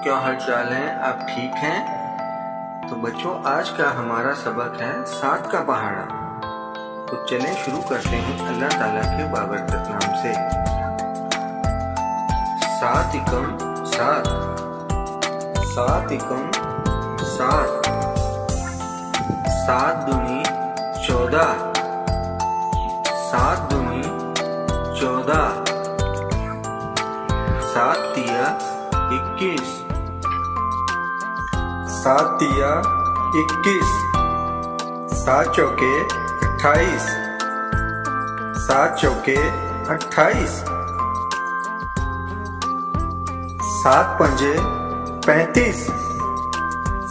क्या हाल चाल है? आप ठीक हैं? तो बच्चों, आज का हमारा सबक है 7 का पहाड़ा। तो चलें शुरू करते हैं अल्लाह ताला के बाबरकत नाम से। 7 एकम 7, 7 एकम 7, 7 दूनी 14, 7 दूनी 14, 7 तिया 21, 7 तिया 21, 7 चौके 28, 7 चौके 28, 7 पंजे 35,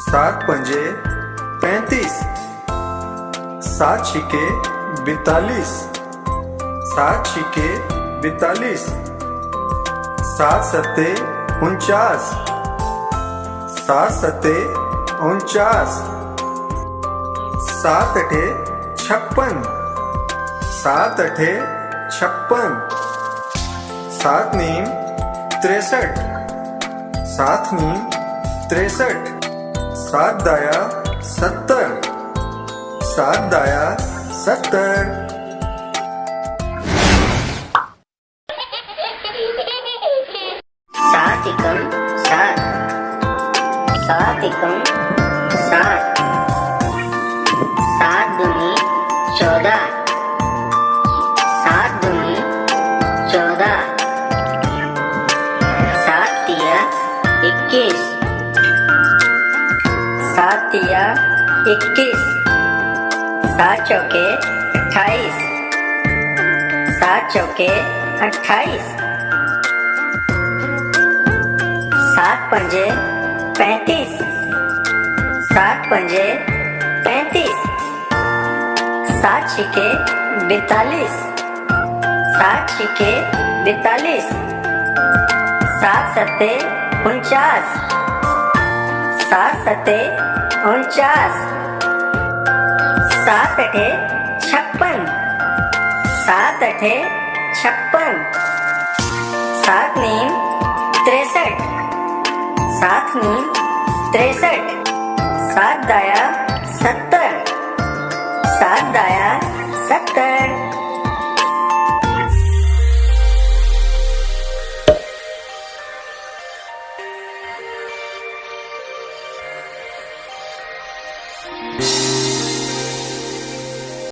7 पंजे 35, 7 छिके 42, 7 छिके 42, 7 सत्ते 49, 7 सत्ते 49, 7 अठे 56, 7 अठे 56, 7 नीम 63, 7 नीम 63, 7 दाया 70, 7 दाया 70। सात एकम 7, 7 एकम 7, 7 दूनी 14, 7 दूनी 14, 7 तिया 21, 7 तिया 21, 7 चौके 28, 7 चौके 28, 7 पंजे 35, 7 पंजे 35, 7 छिके 42, 7 छिके 42, 7 सत्ते 49, 7 सत्ते 49, 7 अठे 56, 7 अठे 56, 7 नीम 63, 7 नीम 63, 7 दाया 70, 7 दाया 70।